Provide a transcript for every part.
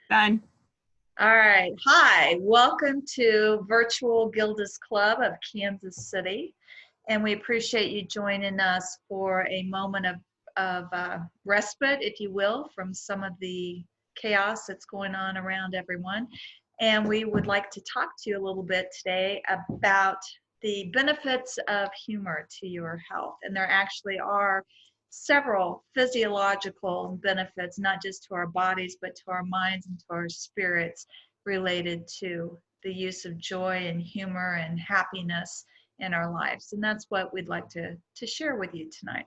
Done. All right. Hi, welcome to Virtual Gilda's Club of Kansas City. And we appreciate you joining us for a moment of respite, if you will, from some of the chaos that's going on around everyone. And we would like to talk to you a little bit today about the benefits of humor to your health. And there actually are several physiological benefits, not just to our bodies, but to our minds and to our spirits related to the use of joy and humor and happiness in our lives. And that's what we'd like to share with you tonight.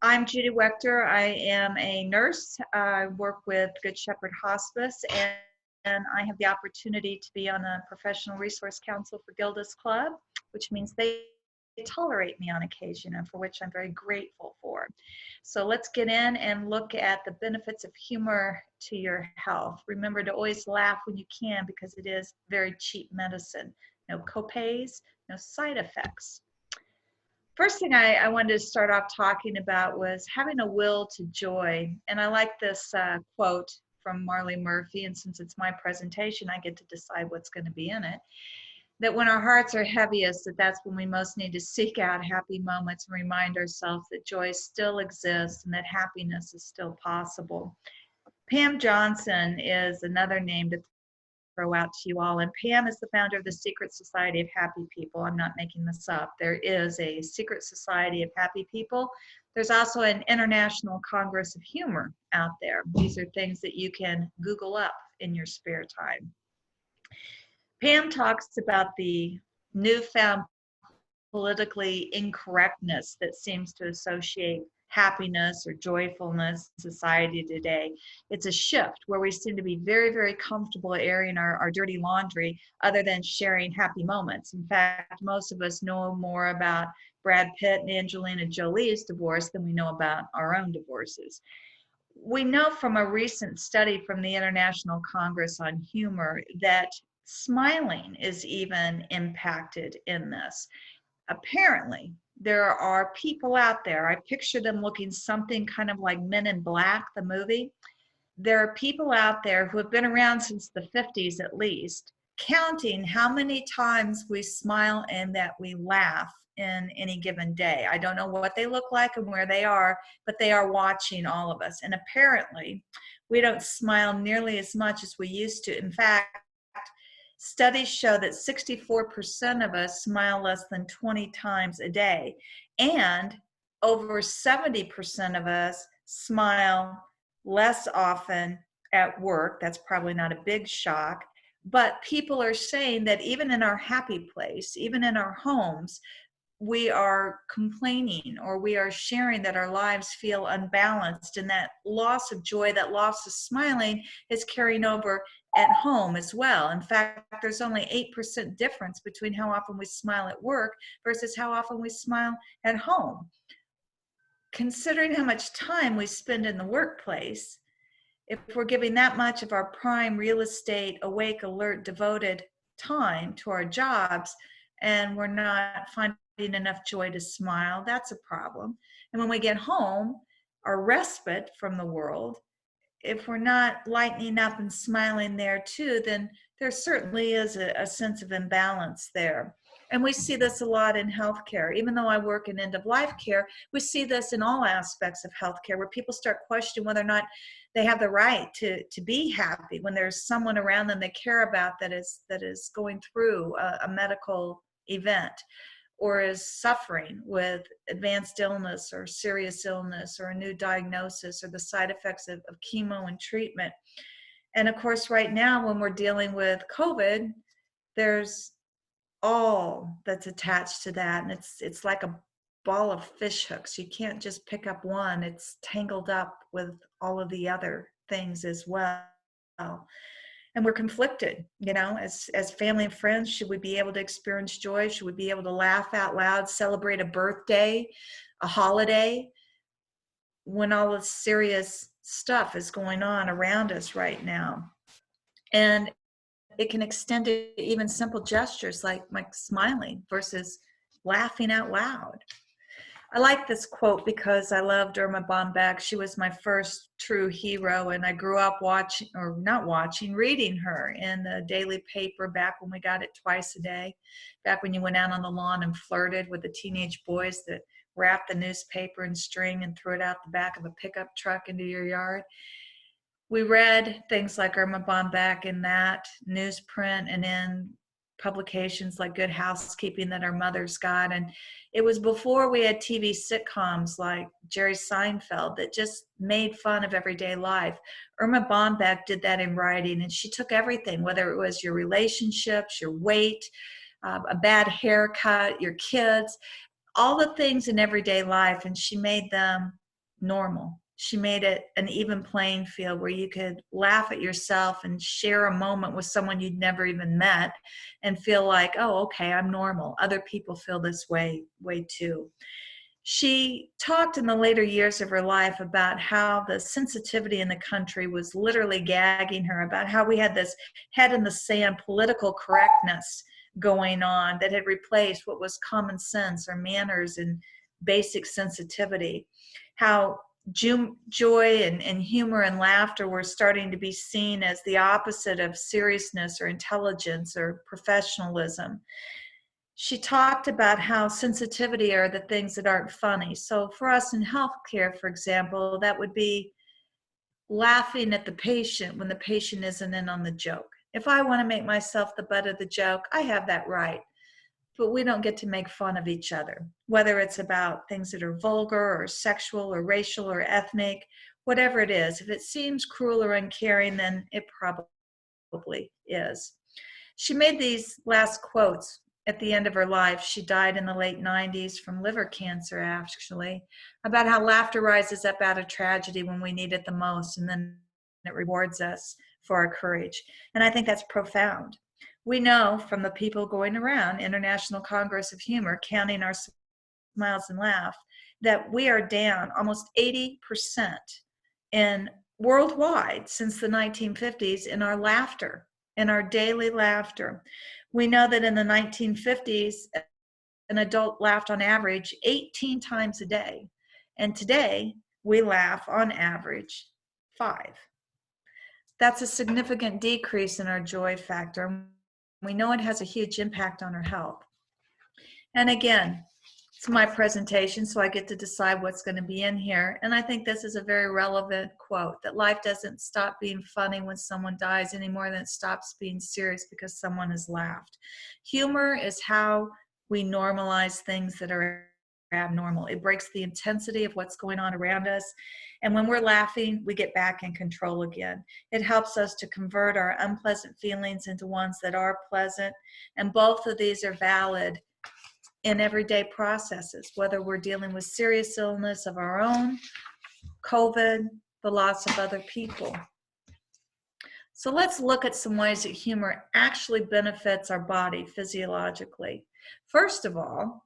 I'm Judy Waechter. I am a nurse. I work with Good Shepherd Hospice, and I have the opportunity to be on the Professional Resource Council for Gilda's Club, which means they tolerate me on occasion, and for which I'm very grateful for. So let's get in and look at the benefits of humor to your health. Remember to always laugh when you can, because it is very cheap medicine. No copays, no side effects. First thing I wanted to start off talking about was having a will to joy. And I like this quote from Marley Murphy, and since it's my presentation, I get to decide what's going to be in it. That when our hearts are heaviest, that's when we most need to seek out happy moments and remind ourselves that joy still exists and that happiness is still possible. Pam Johnson is another name to throw out to you all. And Pam is the founder of the Secret Society of Happy People. I'm not making this up. There is a Secret Society of Happy People. There's also an International Congress of Humor out there. These are things that you can Google up in your spare time. Pam talks about the newfound politically incorrectness that seems to associate happiness or joyfulness in society today. It's a shift where we seem to be very, very comfortable airing our dirty laundry other than sharing happy moments. In fact, most of us know more about Brad Pitt and Angelina Jolie's divorce than we know about our own divorces. We know from a recent study from the International Congress on Humor that smiling is even impacted in this. Apparently, there are people out there, I picture them looking something kind of like Men in Black, the movie. There are people out there who have been around since the 50s at least, counting how many times we smile and that we laugh in any given day. I don't know what they look like and where they are, but they are watching all of us. And apparently, we don't smile nearly as much as we used to. In fact, studies show that 64% of us smile less than 20 times a day. And over 70% of us smile less often at work. That's probably not a big shock. But people are saying that even in our happy place, even in our homes, we are complaining or we are sharing that our lives feel unbalanced, and that loss of joy, that loss of smiling is carrying over at home as well. In fact, there's only 8% difference between how often we smile at work versus how often we smile at home. Considering how much time we spend in the workplace, if we're giving that much of our prime real estate, awake, alert, devoted time to our jobs, and we're not finding enough joy to smile, that's a problem. And when we get home, our respite from the world, if we're not lightening up and smiling there too, then there certainly is a sense of imbalance there. And we see this a lot in healthcare. Even though I work in end-of-life care, we see this in all aspects of healthcare, where people start questioning whether or not they have the right to be happy when there's someone around them they care about that is going through a medical event, or is suffering with advanced illness or serious illness or a new diagnosis or the side effects of chemo and treatment. And of course, right now when we're dealing with COVID, there's all that's attached to that. And it's like a ball of fish hooks. You can't just pick up one. It's tangled up with all of the other things as well. And we're conflicted, as family and friends. Should we be able to experience joy? Should we be able to laugh out loud, celebrate a birthday, a holiday, when all this serious stuff is going on around us right now? And it can extend to even simple gestures like smiling versus laughing out loud. I like this quote because I loved Irma Bombeck. She was my first true hero, and I grew up watching, or not watching, reading her in the daily paper back when we got it twice a day, back when you went out on the lawn and flirted with the teenage boys that wrapped the newspaper in string and threw it out the back of a pickup truck into your yard. We read things like Irma Bombeck in that newsprint and in publications like Good Housekeeping that our mothers got. And it was before we had TV sitcoms like Jerry Seinfeld that just made fun of everyday life. Irma Bombeck did that in writing, and she took everything, whether it was your relationships, your weight, a bad haircut, your kids, all the things in everyday life, and she made them normal. She made it an even playing field where you could laugh at yourself and share a moment with someone you'd never even met and feel like, oh, okay, I'm normal. Other people feel this way too. She talked in the later years of her life about how the sensitivity in the country was literally gagging her, about how we had this head in the sand political correctness going on that had replaced what was common sense or manners and basic sensitivity. How joy and humor and laughter were starting to be seen as the opposite of seriousness or intelligence or professionalism. She talked about how sensitivity are the things that aren't funny. So for us in healthcare, for example, that would be laughing at the patient when the patient isn't in on the joke. If I want to make myself the butt of the joke, I have that right. But we don't get to make fun of each other, whether it's about things that are vulgar or sexual or racial or ethnic, whatever it is. If it seems cruel or uncaring, then it probably is. She made these last quotes at the end of her life. She died in the late 90s from liver cancer, actually, about how laughter rises up out of tragedy when we need it the most, and then it rewards us for our courage. And I think that's profound. We know from the people going around, International Congress of Humor, counting our smiles and laughs, that we are down almost 80% in worldwide since the 1950s in our laughter, in our daily laughter. We know that in the 1950s, an adult laughed on average 18 times a day. And today, we laugh on average 5. That's a significant decrease in our joy factor. We know it has a huge impact on our health. And again, it's my presentation, so I get to decide what's going to be in here. And I think this is a very relevant quote, that life doesn't stop being funny when someone dies any more than it stops being serious because someone has laughed. Humor is how we normalize things that are abnormal. It breaks the intensity of what's going on around us. And when we're laughing, we get back in control again. It helps us to convert our unpleasant feelings into ones that are pleasant. And both of these are valid in everyday processes, whether we're dealing with serious illness of our own, COVID, the loss of other people. So let's look at some ways that humor actually benefits our body physiologically. First of all,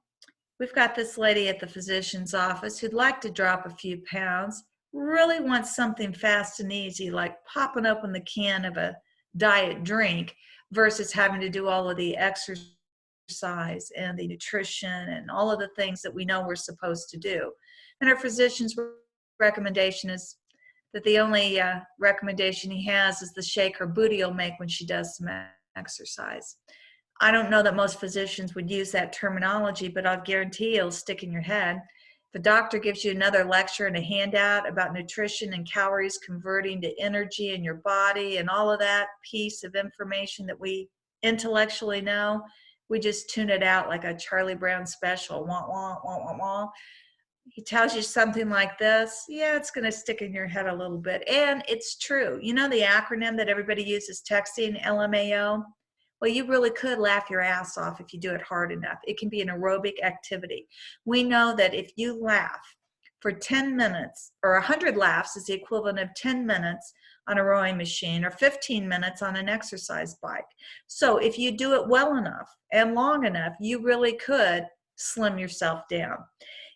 we've got this lady at the physician's office who'd like to drop a few pounds, really wants something fast and easy, like popping open the can of a diet drink versus having to do all of the exercise and the nutrition and all of the things that we know we're supposed to do. And her physician's recommendation is that the only recommendation he has is the shake her booty will make when she does some exercise. I don't know that most physicians would use that terminology, but I'll guarantee it'll stick in your head. If a doctor gives you another lecture and a handout about nutrition and calories converting to energy in your body and all of that piece of information that we intellectually know, we just tune it out like a Charlie Brown special. Wah, wah, wah, wah, wah. He tells you something like this, yeah, it's going to stick in your head a little bit. And it's true. You know the acronym that everybody uses texting, LMAO? Well, you really could laugh your ass off if you do it hard enough. It can be an aerobic activity. We know that if you laugh for 10 minutes, or 100 laughs is the equivalent of 10 minutes on a rowing machine, or 15 minutes on an exercise bike. So if you do it well enough and long enough, you really could slim yourself down.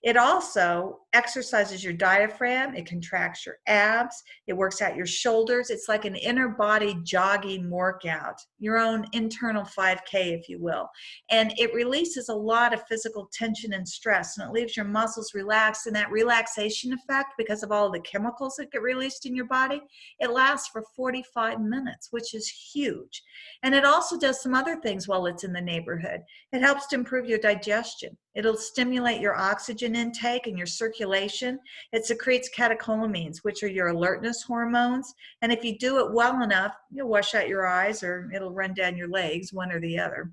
It also exercises your diaphragm, it contracts your abs, it works out your shoulders. It's like an inner body jogging workout, your own internal 5K, if you will. And it releases a lot of physical tension and stress, and it leaves your muscles relaxed. And that relaxation effect, because of all the chemicals that get released in your body, it lasts for 45 minutes, which is huge. And it also does some other things while it's in the neighborhood. It helps to improve your digestion. It'll stimulate your oxygen intake and your circulation. It secretes catecholamines, which are your alertness hormones. And if you do it well enough, you'll wash out your eyes or it'll run down your legs, one or the other.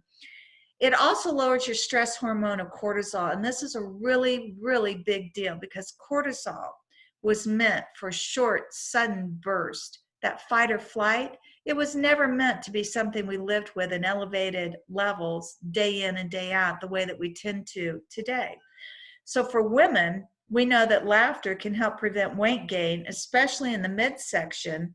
It also lowers your stress hormone of cortisol. And this is a really, really big deal because cortisol was meant for short, sudden burst, that fight or flight. It was never meant to be something we lived with in elevated levels day in and day out the way that we tend to today. So for women, we know that laughter can help prevent weight gain, especially in the midsection,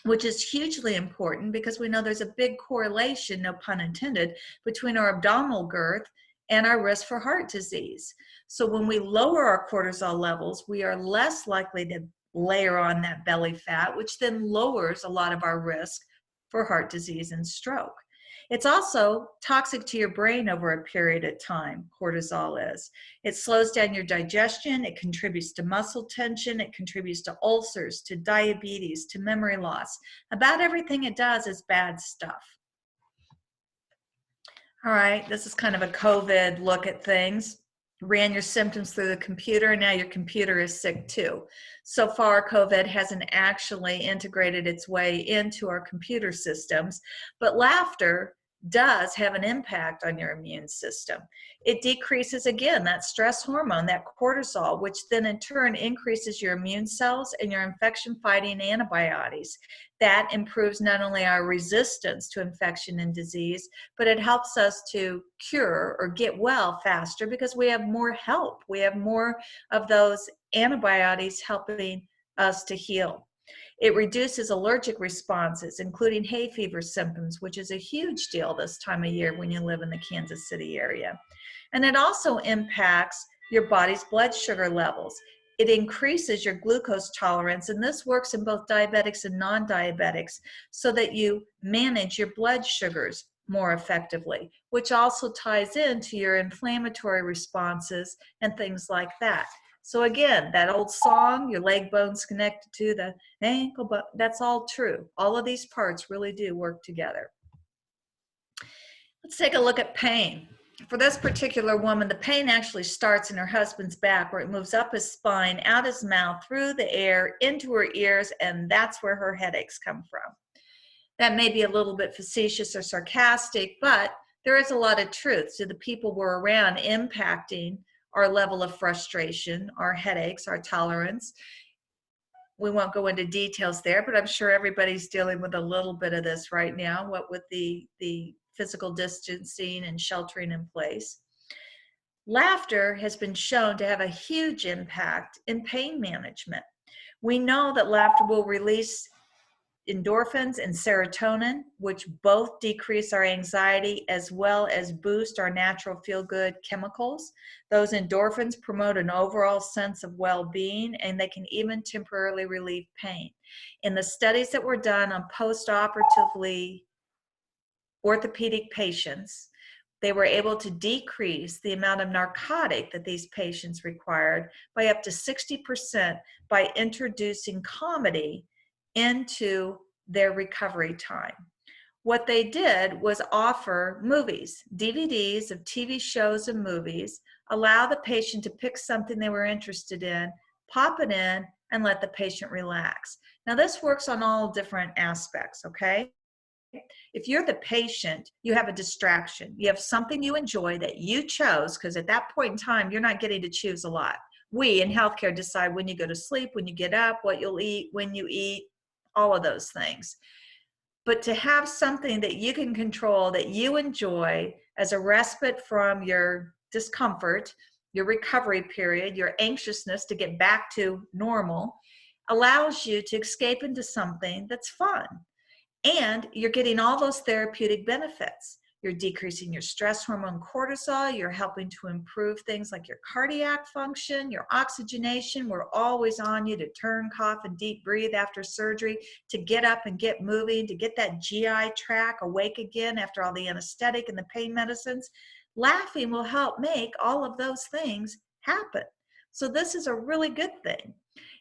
which is hugely important because we know there's a big correlation, no pun intended, between our abdominal girth and our risk for heart disease. So when we lower our cortisol levels, we are less likely to layer on that belly fat, which then lowers a lot of our risk for heart disease and stroke. It's also toxic to your brain over a period of time, cortisol is. It slows down your digestion, it contributes to muscle tension, it contributes to ulcers, to diabetes, to memory loss. About everything it does is bad stuff. All right, this is kind of a COVID look at things. Ran your symptoms through the computer, and now your computer is sick too. So far, COVID hasn't actually integrated its way into our computer systems, but laughter does have an impact on your immune system. It decreases, again, that stress hormone, that cortisol, which then in turn increases your immune cells and your infection-fighting antibodies. That improves not only our resistance to infection and disease, but it helps us to cure or get well faster because we have more help. We have more of those antibodies helping us to heal. It reduces allergic responses, including hay fever symptoms, which is a huge deal this time of year when you live in the Kansas City area. And it also impacts your body's blood sugar levels. It increases your glucose tolerance, and this works in both diabetics and non-diabetics so that you manage your blood sugars more effectively, which also ties into your inflammatory responses and things like that. So again, that old song, your leg bone's connected to the ankle bone, that's all true. All of these parts really do work together. Let's take a look at pain. For this particular woman, the pain actually starts in her husband's back, where it moves up his spine, out his mouth, through the air, into her ears, and that's where her headaches come from. That may be a little bit facetious or sarcastic, but there is a lot of truth to the people we're around impacting our level of frustration, our headaches, our tolerance. We won't go into details there, but I'm sure everybody's dealing with a little bit of this right now, what with the physical distancing and sheltering in place. Laughter has been shown to have a huge impact in pain management. We know that laughter will release endorphins and serotonin, which both decrease our anxiety as well as boost our natural feel-good chemicals. Those endorphins promote an overall sense of well-being, and they can even temporarily relieve pain. In the studies that were done on post-operatively orthopedic patients, they were able to decrease the amount of narcotic that these patients required by up to 60% by introducing comedy into their recovery time. What they did was offer movies, DVDs of TV shows and movies, allow the patient to pick something they were interested in, pop it in, and let the patient relax. Now this works on all different aspects, okay? If you're the patient, you have a distraction. You have something you enjoy that you chose, because at that point in time, you're not getting to choose a lot. We in healthcare decide when you go to sleep, when you get up, what you'll eat, when you eat, all of those things. But to have something that you can control, that you enjoy as a respite from your discomfort, your recovery period, your anxiousness to get back to normal, allows you to escape into something that's fun. And you're getting all those therapeutic benefits. You're decreasing your stress hormone cortisol. You're helping to improve things like your cardiac function, your oxygenation. We're always on you to turn, cough, and deep breathe after surgery, to get up and get moving, to get that GI tract awake again after all the anesthetic and the pain medicines. Laughing will help make all of those things happen. So this is a really good thing.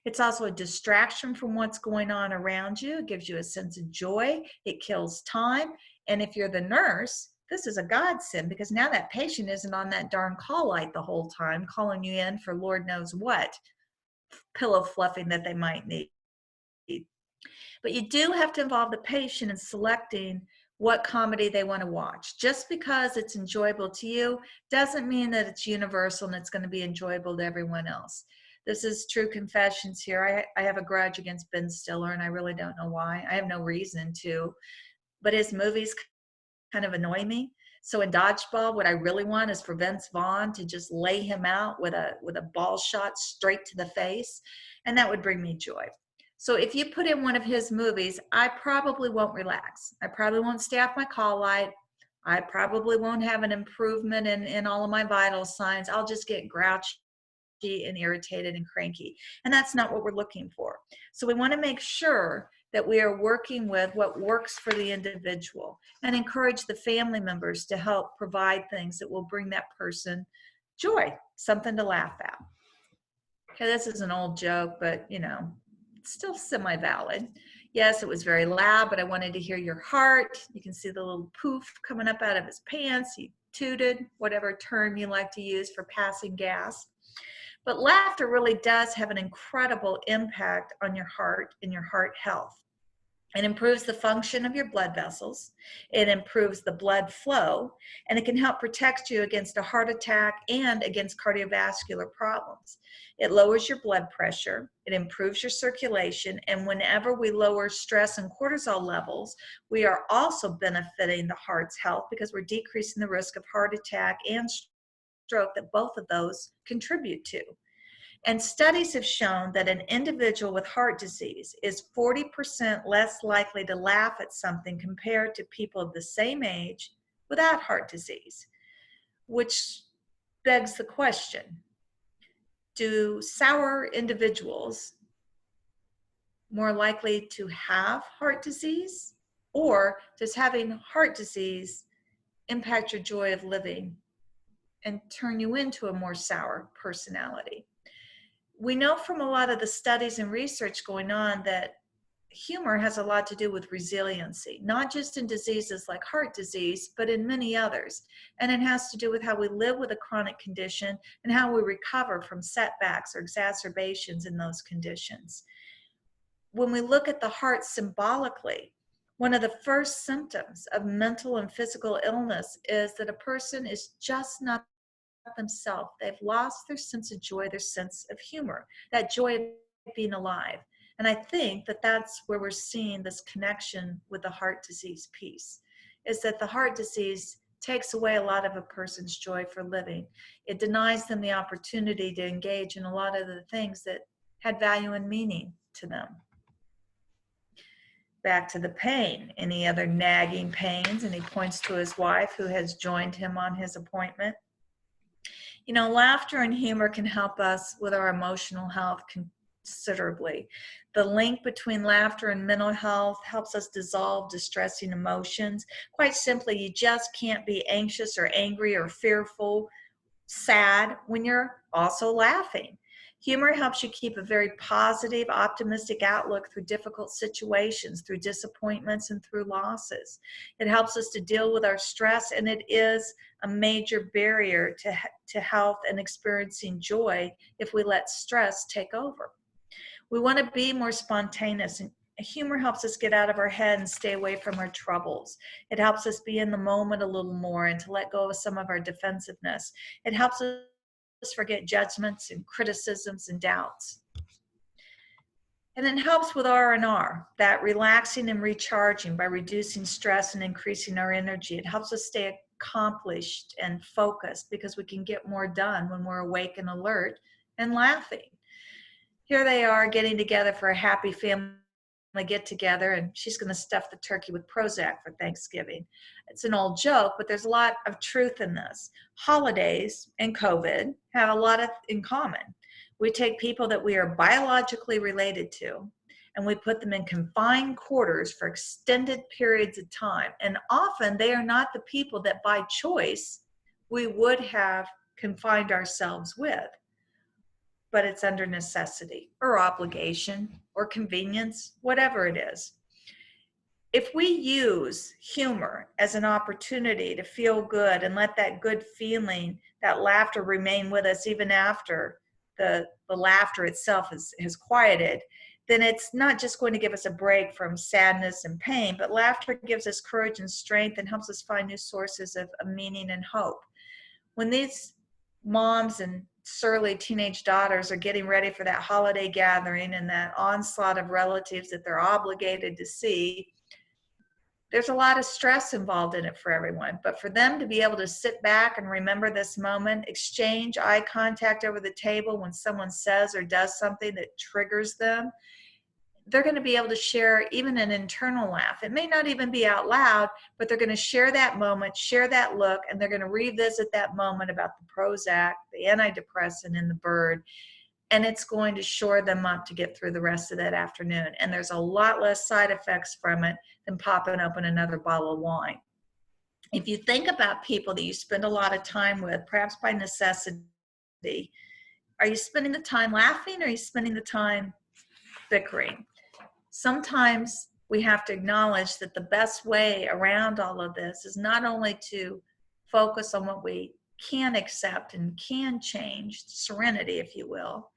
It's also a distraction from what's going on around you. It gives you a sense of joy. It kills time. And if you're the nurse, this is a godsend, because now that patient isn't on that darn call light the whole time, calling you in for Lord knows what pillow fluffing that they might need. But you do have to involve the patient in selecting what comedy they want to watch. Just because it's enjoyable to you doesn't mean that it's universal and it's going to be enjoyable to everyone else. This is true confessions here. I have a grudge against Ben Stiller, and I really don't know why. I have no reason to, but his movies kind of annoy me. So in Dodgeball, what I really want is for Vince Vaughn to just lay him out with a ball shot straight to the face, and that would bring me joy. So if you put in one of his movies, I probably won't relax. I probably won't stay off my call light. I probably won't have an improvement in all of my vital signs. I'll just get grouchy and irritated and cranky. And that's not what we're looking for. So we want to make sure that we are working with what works for the individual, and encourage the family members to help provide things that will bring that person joy, something to laugh at. Okay, this is an old joke, but you know, it's still semi-valid. Yes, it was very loud, but I wanted to hear your heart. You can see the little poof coming up out of his pants. He tooted, whatever term you like to use for passing gas. But laughter really does have an incredible impact on your heart and your heart health. It improves the function of your blood vessels. It improves the blood flow, and it can help protect you against a heart attack and against cardiovascular problems. It lowers your blood pressure. It improves your circulation. And whenever we lower stress and cortisol levels, we are also benefiting the heart's health, because we're decreasing the risk of heart attack and stroke that both of those contribute to. And studies have shown that an individual with heart disease is 40% less likely to laugh at something compared to people of the same age without heart disease, which begs the question, do sour individuals more likely to have heart disease, or does having heart disease impact your joy of living and turn you into a more sour personality? We know from a lot of the studies and research going on that humor has a lot to do with resiliency, not just in diseases like heart disease, but in many others. And it has to do with how we live with a chronic condition and how we recover from setbacks or exacerbations in those conditions. When we look at the heart symbolically, one of the first symptoms of mental and physical illness is that a person is just not themselves. They've lost their sense of joy, their sense of humor, that joy of being alive. And I think that that's where we're seeing this connection with the heart disease piece, is that the heart disease takes away a lot of a person's joy for living. It denies them the opportunity to engage in a lot of the things that had value and meaning to them. Back to the pain. Any other nagging pains? And he points to his wife, who has joined him on his appointment. You know, laughter and humor can help us with our emotional health considerably. The link between laughter and mental health helps us dissolve distressing emotions. Quite simply, you just can't be anxious or angry or fearful, sad, when you're also laughing. Humor helps you keep a very positive, optimistic outlook through difficult situations, through disappointments, and through losses. It helps us to deal with our stress, and it is a major barrier to health and experiencing joy if we let stress take over. We want to be more spontaneous, and humor helps us get out of our head and stay away from our troubles. It helps us be in the moment a little more and to let go of some of our defensiveness. It helps us forget judgments and criticisms and doubts. And it helps with R&R, that relaxing and recharging by reducing stress and increasing our energy. It helps us stay accomplished and focused because we can get more done when we're awake and alert and laughing. Here they are getting together for a happy family get together and she's going to stuff the turkey with prozac for Thanksgiving. It's an old joke, but there's a lot of truth in this. Holidays and COVID have a lot in common. We take people that we are biologically related to and we put them in confined quarters for extended periods of time. And often they are not the people that by choice we would have confined ourselves with, but it's under necessity or obligation or convenience, whatever it is. If we use humor as an opportunity to feel good and let that good feeling, that laughter remain with us even after the laughter itself has quieted, then it's not just going to give us a break from sadness and pain, but laughter gives us courage and strength and helps us find new sources of meaning and hope. When these moms and surly teenage daughters are getting ready for that holiday gathering and that onslaught of relatives that they're obligated to see, there's a lot of stress involved in it for everyone. But for them to be able to sit back and remember this moment, exchange eye contact over the table when someone says or does something that triggers them, they're going to be able to share even an internal laugh. It may not even be out loud, but they're going to share that moment, share that look, and they're going to revisit that moment about the Prozac, the antidepressant, and the bird, and it's going to shore them up to get through the rest of that afternoon. And there's a lot less side effects from it than popping open another bottle of wine. If you think about people that you spend a lot of time with, perhaps by necessity, are you spending the time laughing or are you spending the time bickering? Sometimes we have to acknowledge that the best way around all of this is not only to focus on what we can accept and can change, serenity, if you will,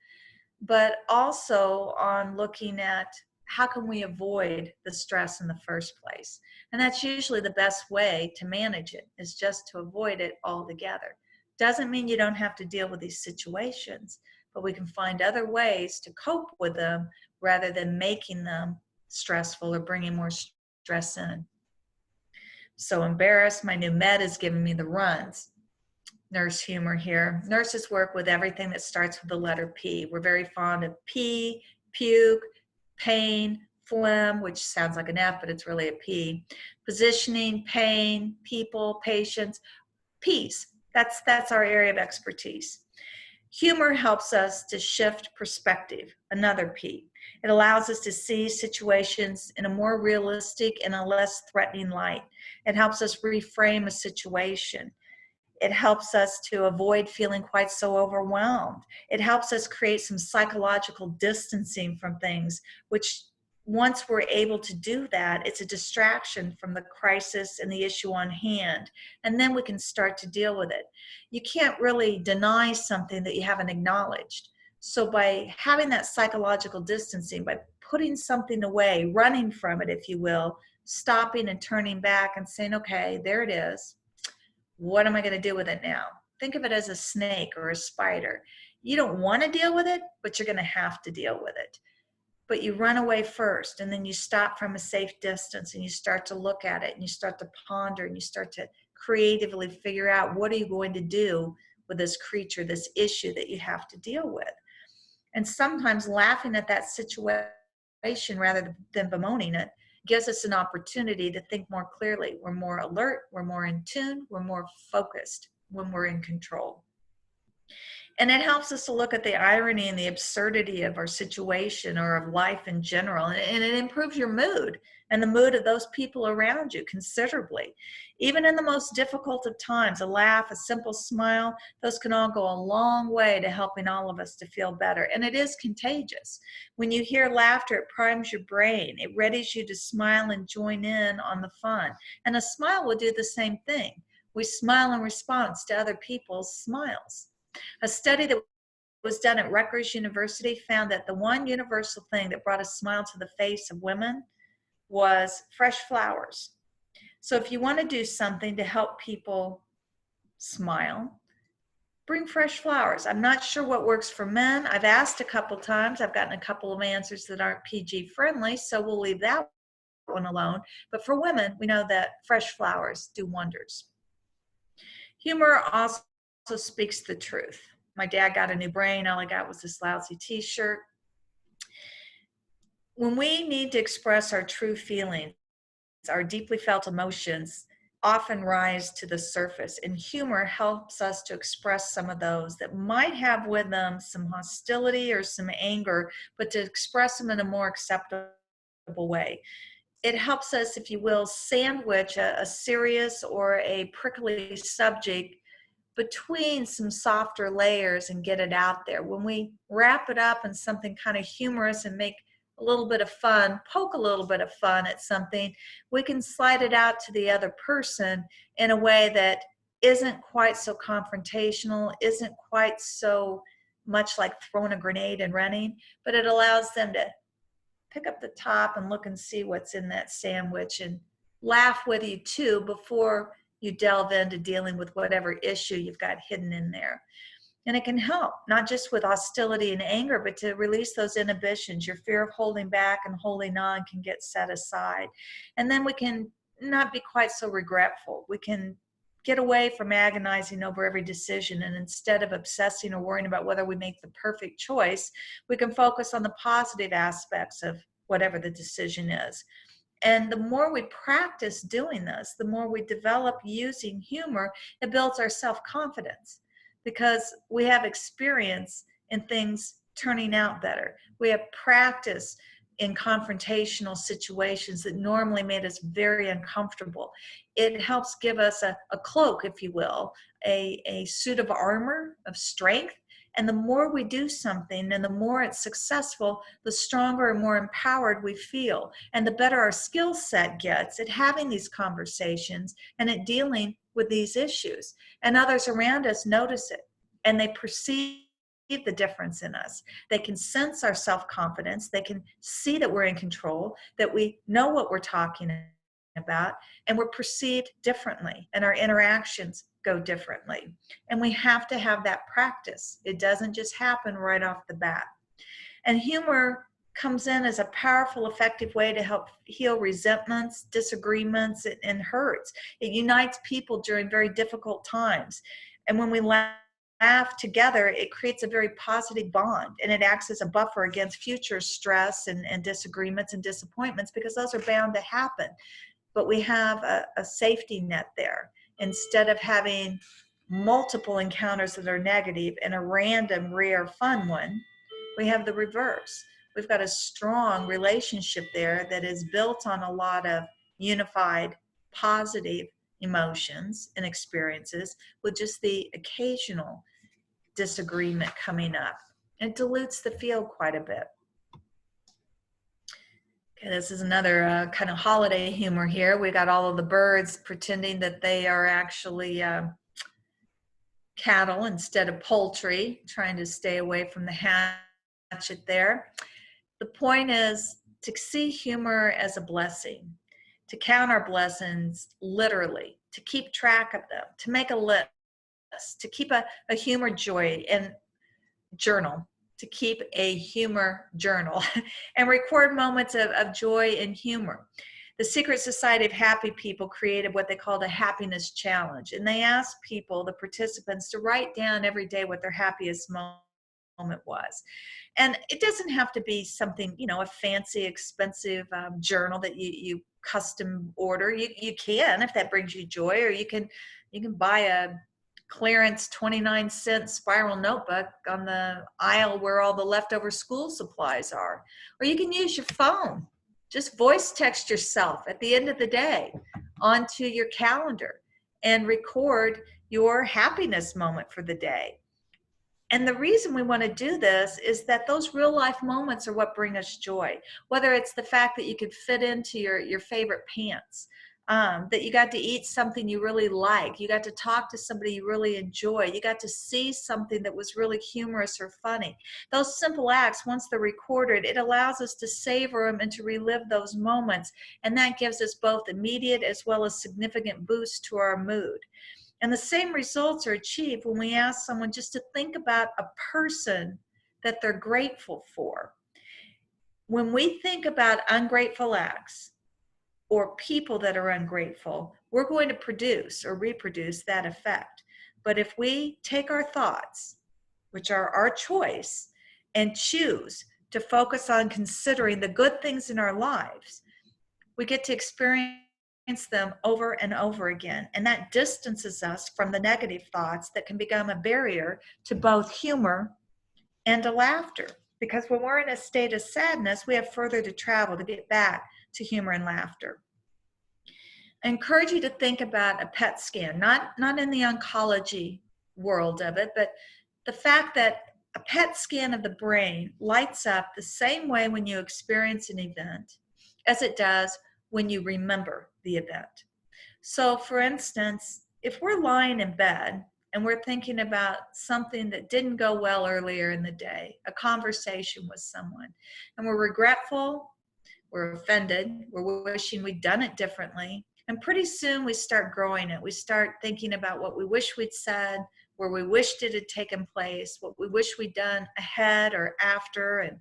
but also on looking at how can we avoid the stress in the first place. And that's usually the best way to manage it, is just to avoid it altogether. Doesn't mean you don't have to deal with these situations, but we can find other ways to cope with them rather than making them stressful or bringing more stress in. So embarrassed, my new med is giving me the runs. Nurse humor here. Nurses work with everything that starts with the letter P. We're very fond of pee, puke, pain, phlegm, which sounds like an F, but it's really a P. Positioning, pain, people, patients, P's. That's our area of expertise. Humor helps us to shift perspective, another P. It allows us to see situations in a more realistic and a less threatening light. It helps us reframe a situation. It helps us to avoid feeling quite so overwhelmed. It helps us create some psychological distancing from things, which once we're able to do that, it's a distraction from the crisis and the issue on hand. And then we can start to deal with it. You can't really deny something that you haven't acknowledged. So by having that psychological distancing, by putting something away, running from it, if you will, stopping and turning back and saying, okay, there it is. What am I going to do with it now? Think of it as a snake or a spider. You don't want to deal with it, but you're going to have to deal with it. But you run away first, and then you stop from a safe distance, and you start to look at it, and you start to ponder, and you start to creatively figure out what are you going to do with this creature, this issue that you have to deal with. And sometimes laughing at that situation rather than bemoaning it gives us an opportunity to think more clearly. We're more alert, we're more in tune, we're more focused when we're in control. And it helps us to look at the irony and the absurdity of our situation or of life in general. And it improves your mood and the mood of those people around you considerably. Even in the most difficult of times, a laugh, a simple smile, those can all go a long way to helping all of us to feel better. And it is contagious. When you hear laughter, it primes your brain. It readies you to smile and join in on the fun. And a smile will do the same thing. We smile in response to other people's smiles. A study that was done at Rutgers University found that the one universal thing that brought a smile to the face of women was fresh flowers. So if you want to do something to help people smile, bring fresh flowers. I'm not sure what works for men. I've asked a couple times. I've gotten a couple of answers that aren't PG friendly, so we'll leave that one alone. But for women, we know that fresh flowers do wonders. Humor also speaks the truth. My dad got a new brain. All I got was this lousy t-shirt. When we need to express our true feelings, our deeply felt emotions often rise to the surface, and humor helps us to express some of those that might have with them some hostility or some anger, but to express them in a more acceptable way. It helps us, if you will, sandwich a serious or a prickly subject between some softer layers and get it out there. When we wrap it up in something kind of humorous and make a little bit of fun, poke a little bit of fun at something, we can slide it out to the other person in a way that isn't quite so confrontational, isn't quite so much like throwing a grenade and running, but it allows them to pick up the top and look and see what's in that sandwich and laugh with you too before you delve into dealing with whatever issue you've got hidden in there. And it can help, not just with hostility and anger, but to release those inhibitions. Your fear of holding back and holding on can get set aside. And then we can not be quite so regretful. We can get away from agonizing over every decision. And instead of obsessing or worrying about whether we make the perfect choice, we can focus on the positive aspects of whatever the decision is. And the more we practice doing this, the more we develop using humor, it builds our self-confidence because we have experience in things turning out better. We have practice in confrontational situations that normally made us very uncomfortable. It helps give us a cloak, if you will, a suit of armor, of strength. And the more we do something and the more it's successful, the stronger and more empowered we feel. And the better our skill set gets at having these conversations and at dealing with these issues. And others around us notice it and they perceive the difference in us. They can sense our self-confidence. They can see that we're in control, that we know what we're talking about, and we're perceived differently, and our interactions go differently. And we have to have that practice. It doesn't just happen right off the bat. And humor comes in as a powerful, effective way to help heal resentments, disagreements, and hurts. It unites people during very difficult times. And when we laugh together, it creates a very positive bond, and it acts as a buffer against future stress and disagreements and disappointments, because those are bound to happen. But we have a safety net there. Instead of having multiple encounters that are negative and a random, rare, fun one, we have the reverse. We've got a strong relationship there that is built on a lot of unified, positive emotions and experiences with just the occasional disagreement coming up. It dilutes the field quite a bit. Okay, this is another kind of holiday humor here. We got all of the birds pretending that they are actually cattle instead of poultry, trying to stay away from the hatchet there. The point is to see humor as a blessing, to count our blessings literally, to keep track of them, to make a list, to keep a humor joy and journal, to keep a humor journal and record moments of joy and humor. The Secret Society of Happy People created what they called a happiness challenge. And they asked people, the participants, to write down every day what their happiest moment was. And it doesn't have to be something, you know, a fancy, expensive journal that you custom order. You can, if that brings you joy, or you can buy a clearance 29-cent spiral notebook on the aisle where all the leftover school supplies are. Or you can use your phone. Just voice text yourself at the end of the day onto your calendar and record your happiness moment for the day. And the reason we want to do this is that those real life moments are what bring us joy. Whether it's the fact that you could fit into your favorite pants, that you got to eat something you really like, you got to talk to somebody you really enjoy, you got to see something that was really humorous or funny. Those simple acts, once they're recorded, it allows us to savor them and to relive those moments. And that gives us both immediate as well as significant boost to our mood. And the same results are achieved when we ask someone just to think about a person that they're grateful for. When we think about ungrateful acts or people that are ungrateful, we're going to produce or reproduce that effect. But if we take our thoughts, which are our choice, and choose to focus on considering the good things in our lives, we get to experience them over and over again. And that distances us from the negative thoughts that can become a barrier to both humor and to laughter. Because when we're in a state of sadness, we have further to travel to get back to humor and laughter. I encourage you to think about a PET scan, not in the oncology world of it, but the fact that a PET scan of the brain lights up the same way when you experience an event as it does when you remember the event. So for instance, if we're lying in bed and we're thinking about something that didn't go well earlier in the day, a conversation with someone, and we're regretful, we're offended, we're wishing we'd done it differently, and pretty soon we start growing it. We start thinking about what we wish we'd said, where we wished it had taken place, what we wish we'd done ahead or after, and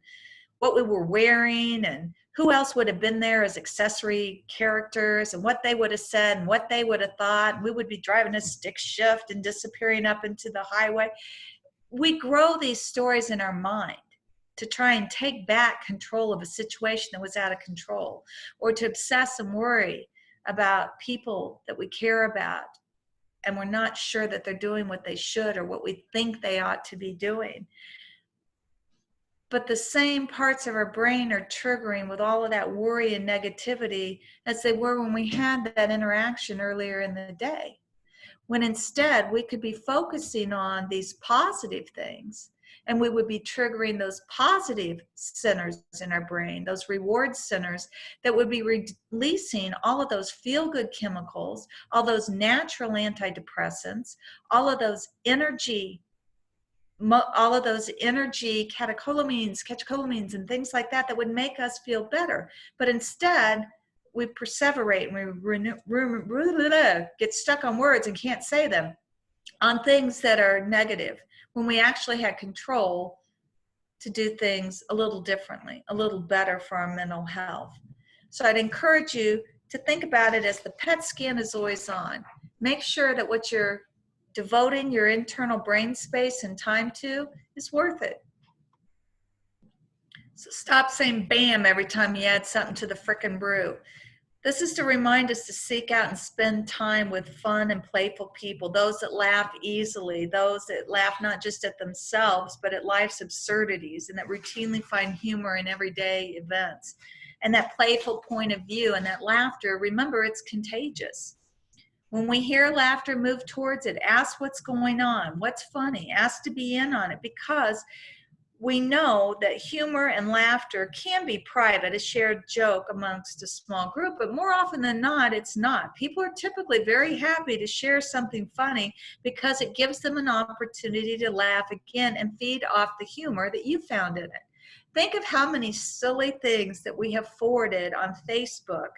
what we were wearing, and who else would have been there as accessory characters, and what they would have said, and what they would have thought. We would be driving a stick shift and disappearing up into the highway. We grow these stories in our mind to try and take back control of a situation that was out of control, or to obsess and worry about people that we care about and we're not sure that they're doing what they should or what we think they ought to be doing. But the same parts of our brain are triggering with all of that worry and negativity as they were when we had that interaction earlier in the day. When instead we could be focusing on these positive things, and we would be triggering those positive centers in our brain, those reward centers that would be releasing all of those feel-good chemicals, all those natural antidepressants, all of those energy catecholamines and things like that would make us feel better. But instead, we perseverate and we get stuck on words and can't say them on things that are negative, when we actually had control to do things a little differently, a little better for our mental health. So I'd encourage you to think about it as the PET scan is always on. Make sure that what you're devoting your internal brain space and time to is worth it. So stop saying bam every time you add something to the frickin' brew. This is to remind us to seek out and spend time with fun and playful people, those that laugh easily, those that laugh not just at themselves, but at life's absurdities, and that routinely find humor in everyday events. And that playful point of view and that laughter, remember, it's contagious. When we hear laughter, move towards it. Ask what's going on, what's funny. Ask to be in on it, because we know that humor and laughter can be private, a shared joke amongst a small group, but more often than not, it's not. People are typically very happy to share something funny because it gives them an opportunity to laugh again and feed off the humor that you found in it. Think of how many silly things that we have forwarded on Facebook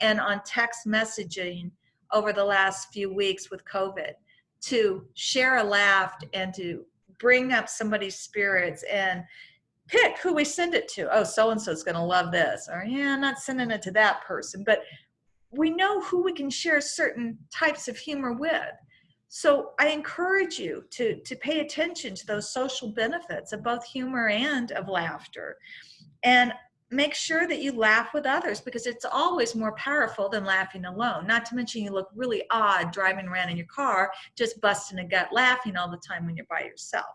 and on text messaging over the last few weeks with COVID to share a laugh and to bring up somebody's spirits and pick who we send it to. Oh, so-and-so is going to love this. Or, yeah, I'm not sending it to that person. But we know who we can share certain types of humor with. So I encourage you to pay attention to those social benefits of both humor and of laughter. And make sure that you laugh with others, because it's always more powerful than laughing alone. Not to mention you look really odd driving around in your car, just busting a gut laughing all the time when you're by yourself.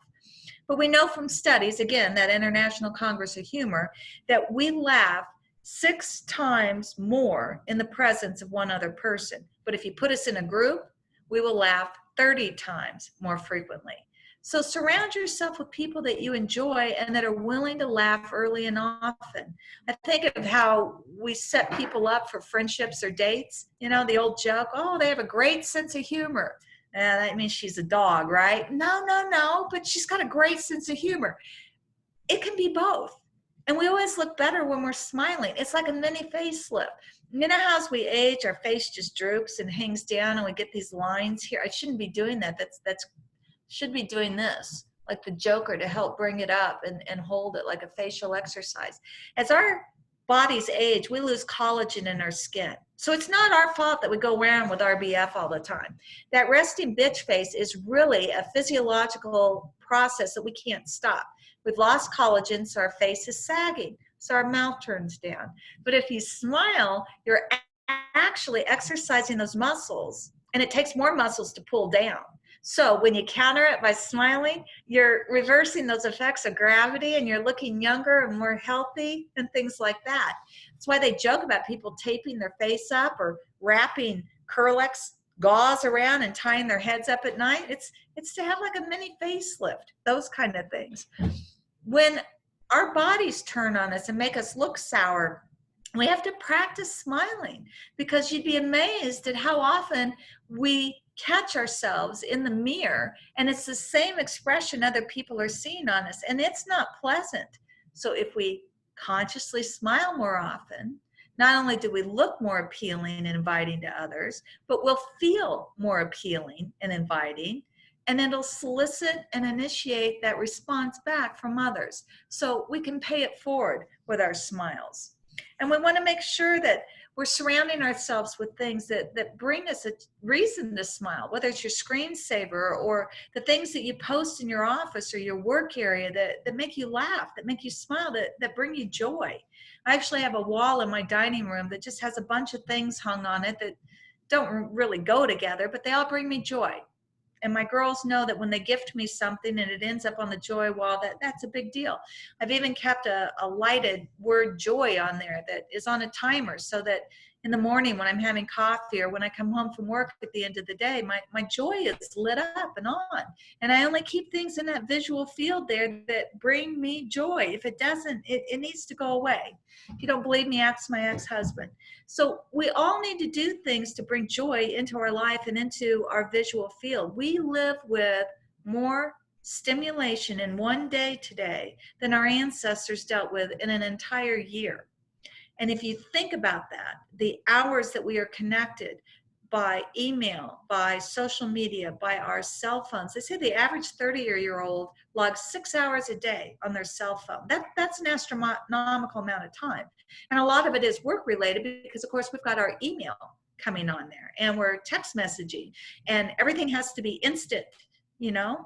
But we know from studies, again, that International Congress of Humor, that we laugh 6 times more in the presence of one other person. But if you put us in a group, we will laugh 30 times more frequently. So surround yourself with people that you enjoy and that are willing to laugh early and often. I think of how we set people up for friendships or dates. You know, the old joke, oh, they have a great sense of humor. That means she's a dog, right? No, but she's got a great sense of humor. It can be both. And we always look better when we're smiling. It's like a mini facelift. You know how as we age, our face just droops and hangs down and we get these lines here? I shouldn't be doing that. That's should be doing this, like the Joker, to help bring it up and hold it like a facial exercise. As our bodies age, we lose collagen in our skin. So it's not our fault that we go around with RBF all the time. That resting bitch face is really a physiological process that we can't stop. We've lost collagen, so our face is sagging, so our mouth turns down. But if you smile, you're actually exercising those muscles, and it takes more muscles to pull down. So when you counter it by smiling, you're reversing those effects of gravity, and you're looking younger and more healthy and things like that. That's why they joke about people taping their face up or wrapping Curlex gauze around and tying their heads up at night. It's to have like a mini facelift, those kind of things. When our bodies turn on us and make us look sour, we have to practice smiling, because you'd be amazed at how often we catch ourselves in the mirror and it's the same expression other people are seeing on us, and it's not pleasant. So if we consciously smile more often, not only do we look more appealing and inviting to others, but we'll feel more appealing and inviting, and it'll solicit and initiate that response back from others. So we can pay it forward with our smiles. And we want to make sure that we're surrounding ourselves with things that bring us a reason to smile, whether it's your screensaver or the things that you post in your office or your work area that make you laugh, that make you smile, that bring you joy. I actually have a wall in my dining room that just has a bunch of things hung on it that don't really go together, but they all bring me joy. And my girls know that when they gift me something and it ends up on the joy wall, that's a big deal. I've even kept a lighted word joy on there that is on a timer, so that in the morning when I'm having coffee or when I come home from work at the end of the day, my joy is lit up and on. And I only keep things in that visual field there that bring me joy. If it doesn't, it needs to go away. If you don't believe me, ask my ex-husband. So we all need to do things to bring joy into our life and into our visual field. We live with more stimulation in one day today than our ancestors dealt with in an entire year. And if you think about that, the hours that we are connected by email, by social media, by our cell phones, they say the average 30-year-old logs 6 hours a day on their cell phone. That's an astronomical amount of time. And a lot of it is work related, because of course we've got our email coming on there and we're text messaging and everything has to be instant, you know.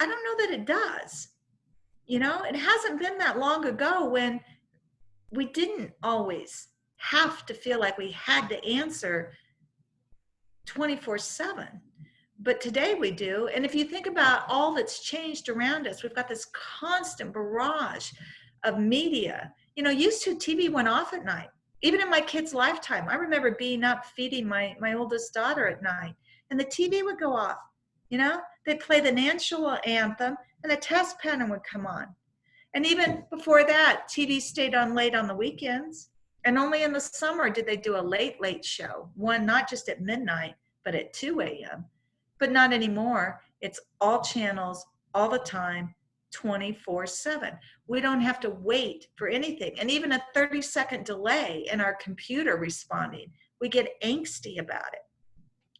I don't know that it does. You know, it hasn't been that long ago when we didn't always have to feel like we had to answer 24/7. But today we do. And if you think about all that's changed around us, we've got this constant barrage of media. You know, used to TV went off at night. Even in my kid's lifetime, I remember being up feeding my oldest daughter at night, and the TV would go off. You know, they'd play the national anthem and a test pattern would come on. And even before that, TV stayed on late on the weekends. And only in the summer did they do a late show. One, not just at midnight, but at 2 a.m. But not anymore. It's all channels, all the time, 24/7. We don't have to wait for anything. And even a 30-second delay in our computer responding, we get angsty about it.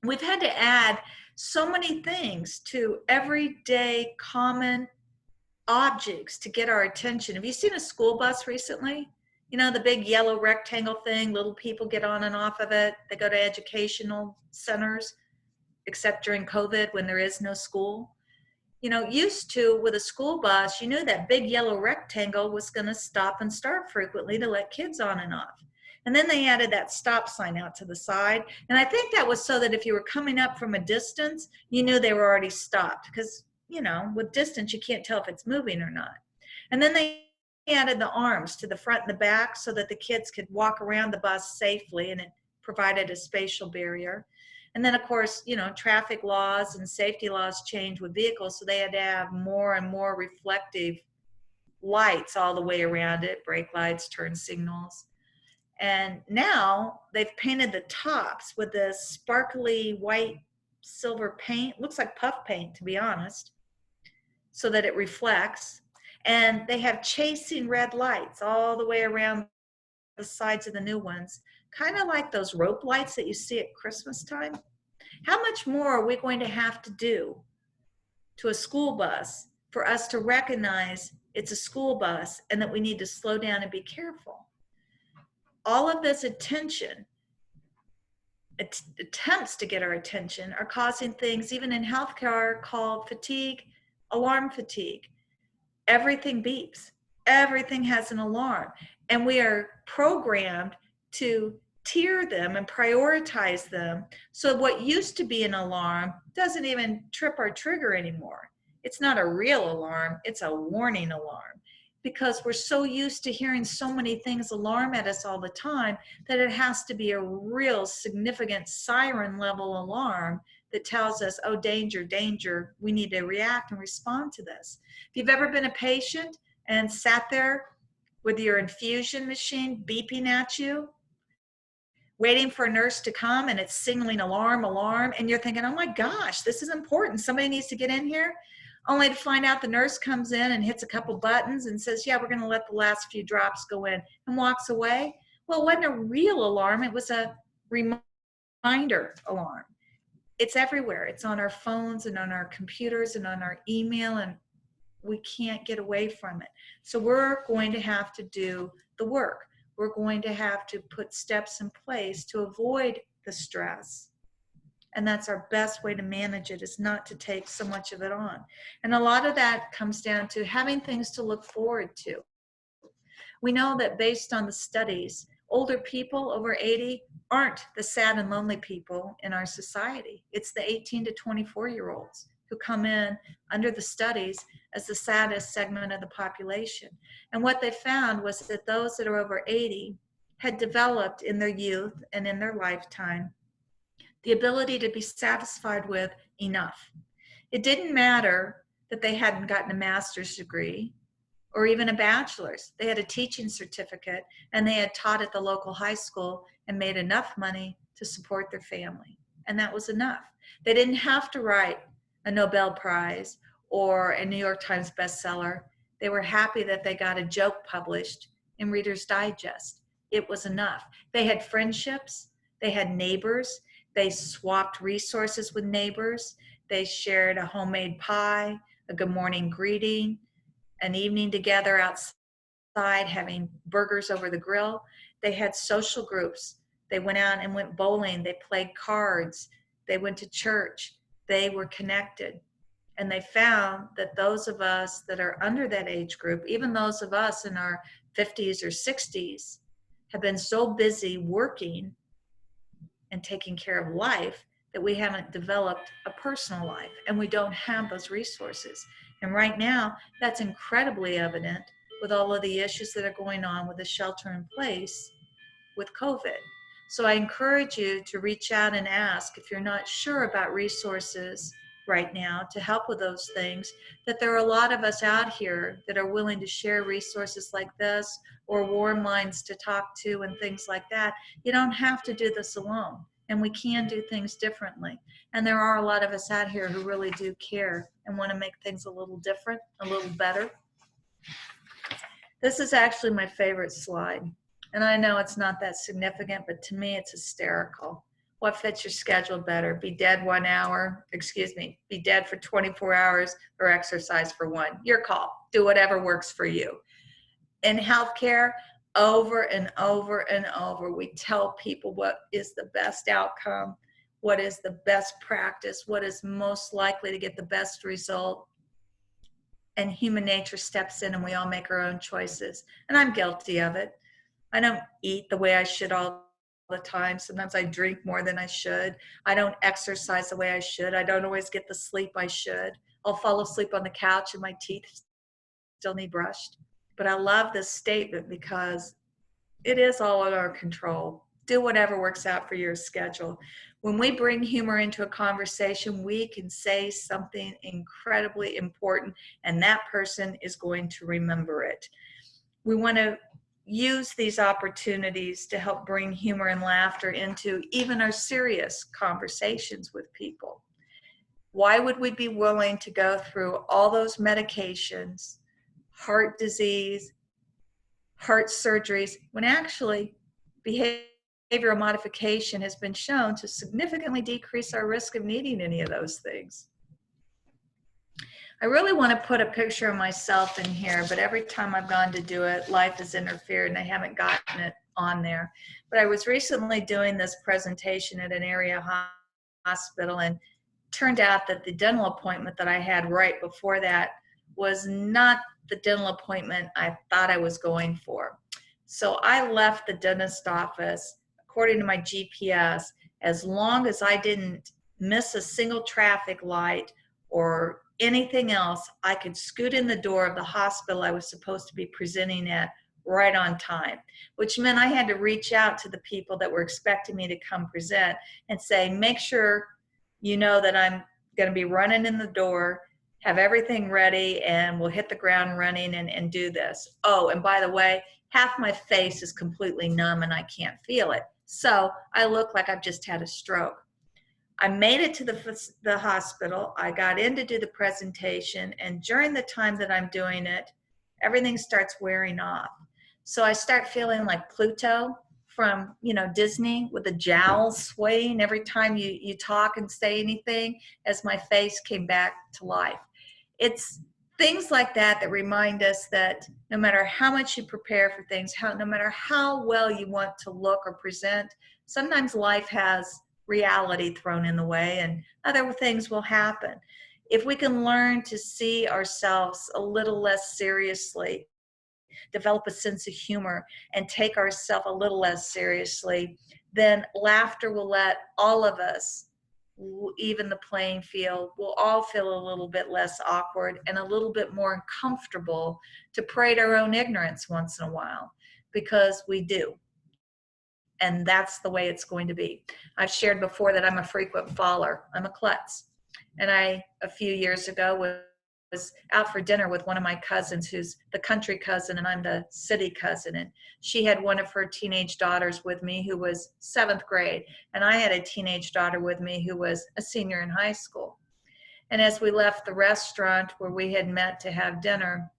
We've had to add so many things to everyday common objects to get our attention. Have you seen a school bus recently? You know, the big yellow rectangle thing, little people get on and off of it. They go to educational centers, except during COVID when there is no school. You know, used to with a school bus, you knew that big yellow rectangle was going to stop and start frequently to let kids on and off. And then they added that stop sign out to the side. And I think that was so that if you were coming up from a distance, you knew they were already stopped, because you know, with distance, you can't tell if it's moving or not. And then they added the arms to the front and the back so that the kids could walk around the bus safely, and it provided a spatial barrier. And then, of course, you know, traffic laws and safety laws changed with vehicles, so they had to have more and more reflective lights all the way around it, brake lights, turn signals. And now they've painted the tops with this sparkly white silver paint. Looks like puff paint, to be honest, so that it reflects. And they have chasing red lights all the way around the sides of the new ones, kind of like those rope lights that you see at Christmas time. How much more are we going to have to do to a school bus for us to recognize it's a school bus and that we need to slow down and be careful? All of this attention, attempts to get our attention, are causing things even in healthcare called fatigue, alarm fatigue. everything beeps. Everything has an alarm. And we are programmed to tier them and prioritize them. So what used to be an alarm doesn't even trip our trigger anymore. It's not a real alarm, it's a warning alarm. Because we're so used to hearing so many things alarm at us all the time that it has to be a real significant siren level alarm that tells us, oh, danger, danger, we need to react and respond to this. If you've ever been a patient and sat there with your infusion machine beeping at you, waiting for a nurse to come, and it's signaling alarm, alarm, and you're thinking, oh my gosh, this is important, somebody needs to get in here, only to find out the nurse comes in and hits a couple buttons and says, yeah, we're going to let the last few drops go in, and walks away. Well, it wasn't a real alarm, it was a reminder alarm. It's everywhere. It's on our phones and on our computers and on our email, and we can't get away from it. So we're going to have to do the work. We're going to have to put steps in place to avoid the stress. And that's our best way to manage it, is not to take so much of it on. And a lot of that comes down to having things to look forward to. We know that based on the studies, older people over 80 aren't the sad and lonely people in our society. It's the 18 to 24-year-olds who come in under the studies as the saddest segment of the population. And what they found was that those that are over 80 had developed in their youth and in their lifetime the ability to be satisfied with enough. It didn't matter that they hadn't gotten a master's degree or even a bachelor's. They had a teaching certificate and they had taught at the local high school and made enough money to support their family. And that was enough. They didn't have to write a Nobel Prize or a New York Times bestseller. They were happy that they got a joke published in Reader's Digest. It was enough. They had friendships, they had neighbors, they swapped resources with neighbors, they shared a homemade pie, a good morning greeting, an evening together outside having burgers over the grill. They had social groups. They went out and went bowling, they played cards, they went to church, they were connected. And they found that those of us that are under that age group, even those of us in our 50s or 60s, have been so busy working and taking care of life that we haven't developed a personal life, and we don't have those resources. And right now, that's incredibly evident with all of the issues that are going on with the shelter in place with COVID. So I encourage you to reach out and ask, if you're not sure about resources right now to help with those things, that there are a lot of us out here that are willing to share resources like this, or warm lines to talk to and things like that. You don't have to do this alone, and we can do things differently. And there are a lot of us out here who really do care and want to make things a little different, a little better. This is actually my favorite slide. And I know it's not that significant, but to me it's hysterical. What fits your schedule better? Be dead be dead for 24 hours or exercise for 1. Your call. Do whatever works for you. In healthcare, over and over and over, we tell people what is the best outcome, what is the best practice, what is most likely to get the best result. And human nature steps in and we all make our own choices. And I'm guilty of it. I don't eat the way I should all the time. Sometimes I drink more than I should. I don't exercise the way I should. I don't always get the sleep I should. I'll fall asleep on the couch and my teeth still need brushed. But I love this statement because it is all in our control. Do whatever works out for your schedule. When we bring humor into a conversation, we can say something incredibly important, and that person is going to remember it. We want to use these opportunities to help bring humor and laughter into even our serious conversations with people. Why would we be willing to go through all those medications, heart disease, heart surgeries, when actually behavioral modification has been shown to significantly decrease our risk of needing any of those things? I really want to put a picture of myself in here, but every time I've gone to do it, life has interfered and I haven't gotten it on there. But I was recently doing this presentation at an area hospital, and turned out that the dental appointment that I had right before that was not the dental appointment I thought I was going for. So I left the dentist office, according to my GPS, as long as I didn't miss a single traffic light or anything else, I could scoot in the door of the hospital I was supposed to be presenting at right on time, which meant I had to reach out to the people that were expecting me to come present and say, make sure you know that I'm going to be running in the door, have everything ready, and we'll hit the ground running and do this. Oh, and by the way, half my face is completely numb and I can't feel it. So I look like I've just had a stroke. I made it to the hospital. I got in to do the presentation, and during the time that I'm doing it, everything starts wearing off. So I start feeling like Pluto from, Disney, with the jowls swaying every time you talk and say anything, as my face came back to life. It's things like that that remind us that no matter how much you prepare for things, no matter how well you want to look or present, sometimes life has reality thrown in the way and other things will happen. If we can learn to see ourselves a little less seriously, develop a sense of humor, and take ourselves a little less seriously, then laughter will let all of us even the playing field. We'll all feel a little bit less awkward and a little bit more comfortable to parade our own ignorance once in a while, because we do. And that's the way it's going to be. I've shared before that I'm a frequent faller. I'm a klutz. And I, a few years ago, was out for dinner with one of my cousins who's the country cousin and I'm the city cousin. And she had one of her teenage daughters with me who was 7th grade. And I had a teenage daughter with me who was a senior in high school. And as we left the restaurant where we had met to have dinner,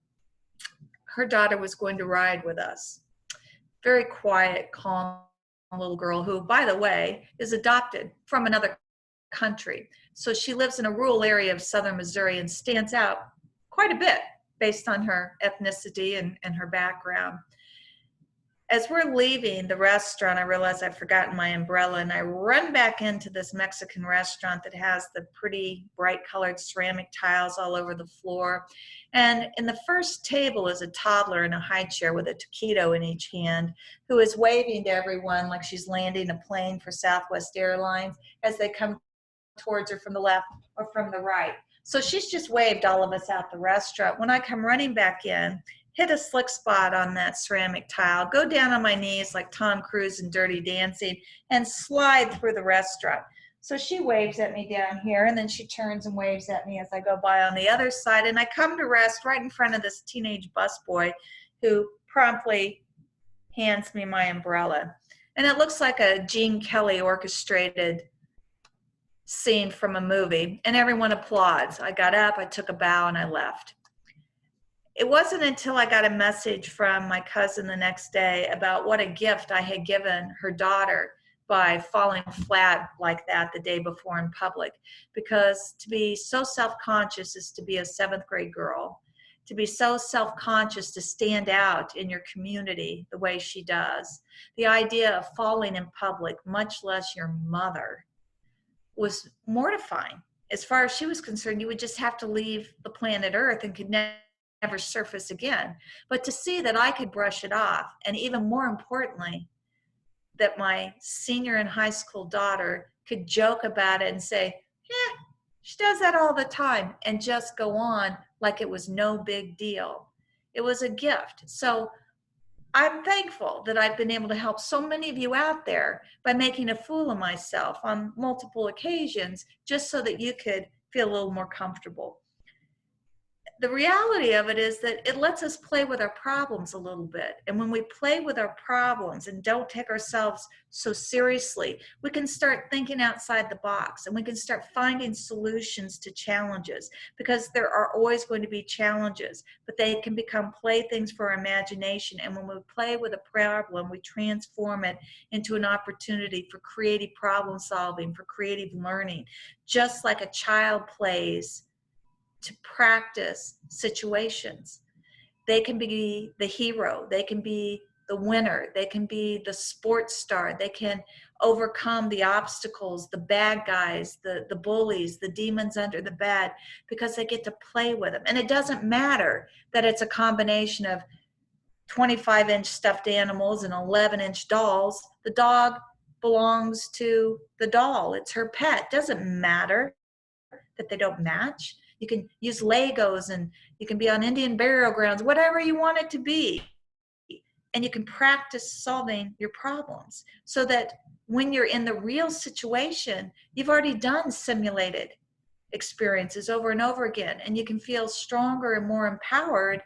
her daughter was going to ride with us. Very quiet, calm little girl who, by the way, is adopted from another country. So she lives in a rural area of southern Missouri and stands out quite a bit based on her ethnicity and her background. As we're leaving the restaurant, I realize I've forgotten my umbrella, and I run back into this Mexican restaurant that has the pretty bright colored ceramic tiles all over the floor. And in the first table is a toddler in a high chair with a taquito in each hand, who is waving to everyone like she's landing a plane for Southwest Airlines as they come towards her from the left or from the right. So she's just waved all of us out the restaurant. When I come running back in, hit a slick spot on that ceramic tile, go down on my knees like Tom Cruise in Dirty Dancing, and slide through the restaurant. So she waves at me down here, and then she turns and waves at me as I go by on the other side, and I come to rest right in front of this teenage busboy who promptly hands me my umbrella. And it looks like a Gene Kelly orchestrated scene from a movie, and everyone applauds. I got up, I took a bow, and I left. It wasn't until I got a message from my cousin the next day about what a gift I had given her daughter by falling flat like that the day before in public. Because to be so self-conscious is to be a 7th grade girl. To be so self-conscious to stand out in your community the way she does. The idea of falling in public, much less your mother, was mortifying. As far as she was concerned, you would just have to leave the planet Earth and could never surface again. But to see that I could brush it off, and even more importantly, that my senior in high school daughter could joke about it and say, yeah, she does that all the time, and just go on like it was no big deal. It was a gift. So I'm thankful that I've been able to help so many of you out there by making a fool of myself on multiple occasions, just so that you could feel a little more comfortable. The reality of it is that it lets us play with our problems a little bit. And when we play with our problems and don't take ourselves so seriously, we can start thinking outside the box, and we can start finding solutions to challenges, because there are always going to be challenges, but they can become playthings for our imagination. And when we play with a problem, we transform it into an opportunity for creative problem solving, for creative learning, just like a child plays to practice situations. They can be the hero. They can be the winner. They can be the sports star. They can overcome the obstacles, the bad guys, the bullies, the demons under the bed, because they get to play with them. And it doesn't matter that it's a combination of 25-inch stuffed animals and 11-inch dolls. The dog belongs to the doll. It's her pet. Doesn't matter that they don't match. You can use Legos, and you can be on Indian burial grounds, whatever you want it to be. And you can practice solving your problems so that when you're in the real situation, you've already done simulated experiences over and over again, and you can feel stronger and more empowered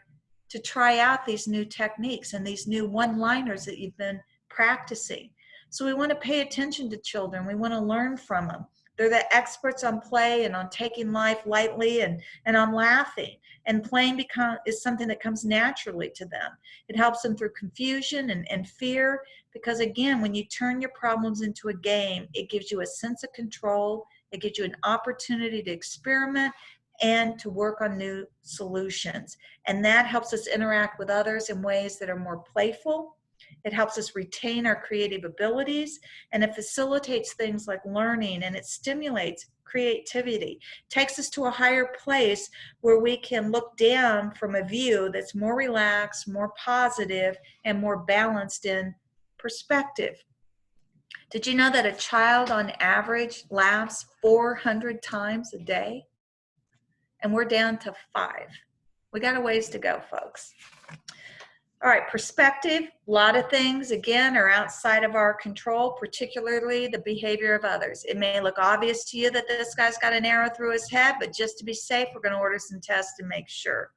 to try out these new techniques and these new one-liners that you've been practicing. So we want to pay attention to children. We want to learn from them. They're the experts on play and on taking life lightly and on laughing. And playing is something that comes naturally to them. It helps them through confusion and fear, because again, when you turn your problems into a game, it gives you a sense of control. It gives you an opportunity to experiment and to work on new solutions. And that helps us interact with others in ways that are more playful. It helps us retain our creative abilities, and it facilitates things like learning, and it stimulates creativity. It takes us to a higher place where we can look down from a view that's more relaxed, more positive, and more balanced in perspective. Did you know that a child on average laughs 400 times a day? And we're down to 5. We got a ways to go, folks. All right, perspective. A lot of things, again, are outside of our control, particularly the behavior of others. It may look obvious to you that this guy's got an arrow through his head, but just to be safe, we're going to order some tests and make sure.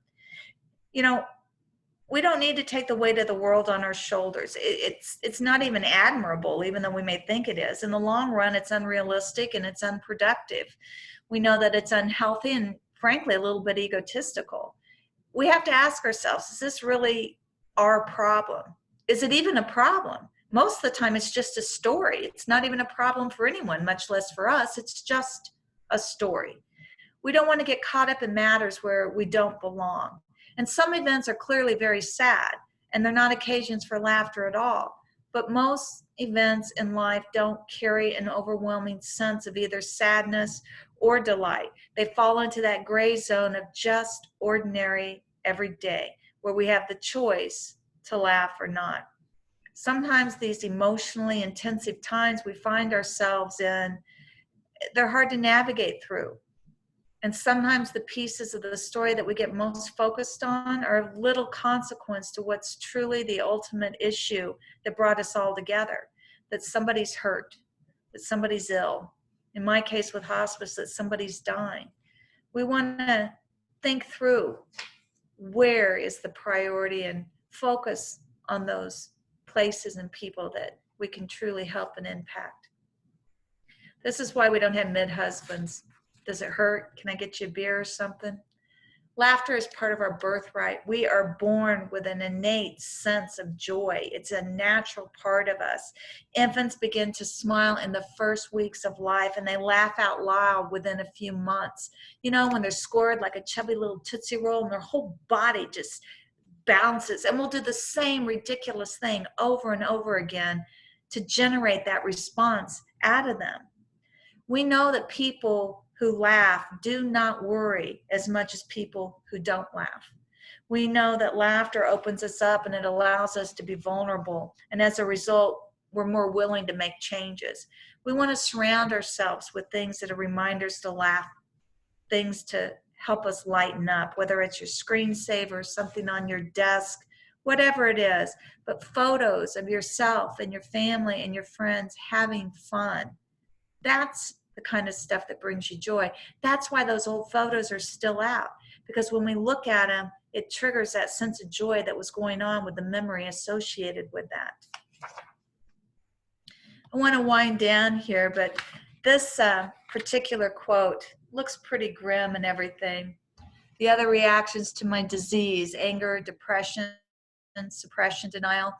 You know, we don't need to take the weight of the world on our shoulders. It's not even admirable, even though we may think it is. In the long run, it's unrealistic and it's unproductive. We know that it's unhealthy and, frankly, a little bit egotistical. We have to ask ourselves, is this really our problem? Is it even a problem? Most of the time, it's just a story. It's not even a problem for anyone, much less for us. It's just a story. We don't want to get caught up in matters where we don't belong. And some events are clearly very sad, and they're not occasions for laughter at all. But most events in life don't carry an overwhelming sense of either sadness or delight. They fall into that gray zone of just ordinary every day, where we have the choice to laugh or not. Sometimes these emotionally intensive times we find ourselves in, they're hard to navigate through. And sometimes the pieces of the story that we get most focused on are of little consequence to what's truly the ultimate issue that brought us all together. That somebody's hurt, that somebody's ill. In my case with hospice, that somebody's dying. We want to think through where is the priority and focus on those places and people that we can truly help and impact. This is why we don't have mid-husbands. Does it hurt? Can I get you a beer or something? Laughter is part of our birthright. We are born with an innate sense of joy. It's a natural part of us. Infants begin to smile in the first weeks of life, and they laugh out loud within a few months. You know, when they're scored like a chubby little Tootsie Roll and their whole body just bounces. And we'll do the same ridiculous thing over and over again to generate that response out of them. We know that people who laugh do not worry as much as people who don't laugh. We know that laughter opens us up and it allows us to be vulnerable. And as a result, we're more willing to make changes. We want to surround ourselves with things that are reminders to laugh, things to help us lighten up, whether it's your screensaver, something on your desk, whatever it is. But photos of yourself and your family and your friends having fun. That's the kind of stuff that brings you joy. That's why those old photos are still out, because when we look at them, it triggers that sense of joy that was going on with the memory associated with that. I want to wind down here, but this particular quote looks pretty grim and everything. The other reactions to my disease, anger, depression, suppression, denial,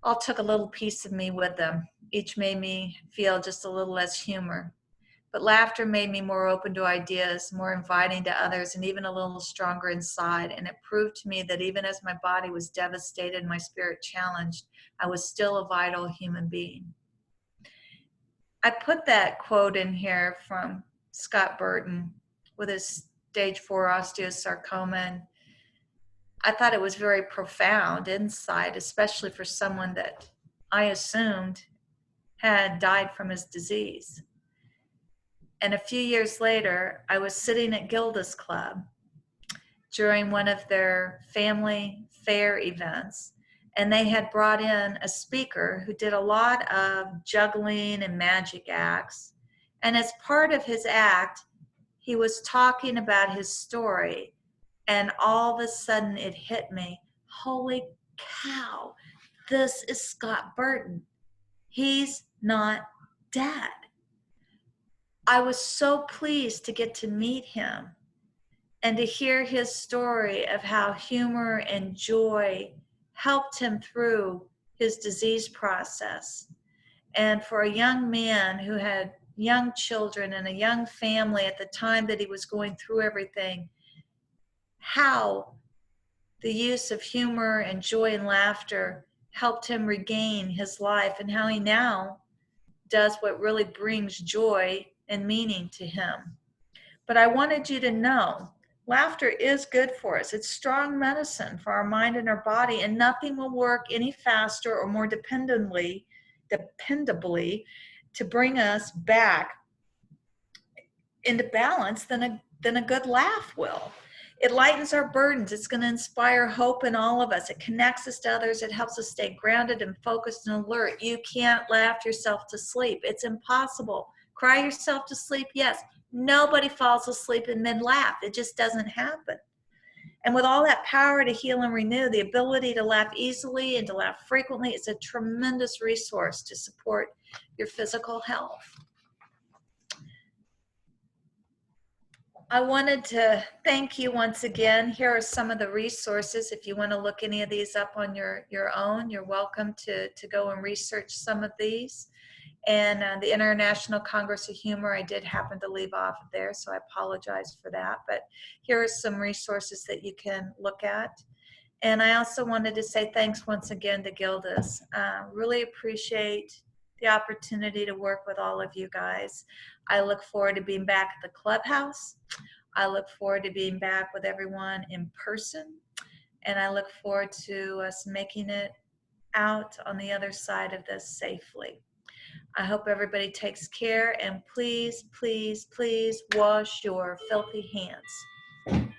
all took a little piece of me with them. Each made me feel just a little less human. But laughter made me more open to ideas, more inviting to others, and even a little stronger inside. And it proved to me that even as my body was devastated and my spirit challenged, I was still a vital human being. I put that quote in here from Scott Burton with his stage 4 osteosarcoma. And I thought it was very profound insight, especially for someone that I assumed had died from his disease. And a few years later, I was sitting at Gilda's Club during one of their family fair events, and they had brought in a speaker who did a lot of juggling and magic acts. And as part of his act, he was talking about his story, and all of a sudden it hit me, holy cow, this is Scott Burton. He's not dead. I was so pleased to get to meet him and to hear his story of how humor and joy helped him through his disease process. And for a young man who had young children and a young family at the time that he was going through everything, how the use of humor and joy and laughter helped him regain his life, and how he now does what really brings joy and meaning to him. But I wanted you to know, laughter is good for us. It's strong medicine for our mind and our body, and nothing will work any faster or more dependably to bring us back into balance than a good laugh will. It lightens our burdens. It's going to inspire hope in all of us. It connects us to others. It helps us stay grounded and focused and alert. You can't laugh yourself to sleep. It's impossible. Cry yourself to sleep, yes. Nobody falls asleep in mid-laugh. It just doesn't happen. And with all that power to heal and renew, the ability to laugh easily and to laugh frequently is a tremendous resource to support your physical health. I wanted to thank you once again. Here are some of the resources. If you want to look any of these up on your own, you're welcome to go and research some of these. And the International Congress of Humor, I did happen to leave off there, so I apologize for that. But here are some resources that you can look at. And I also wanted to say thanks once again to Gilda's. Really appreciate the opportunity to work with all of you guys. I look forward to being back at the clubhouse. I look forward to being back with everyone in person. And I look forward to us making it out on the other side of this safely. I hope everybody takes care, and please, please, please wash your filthy hands.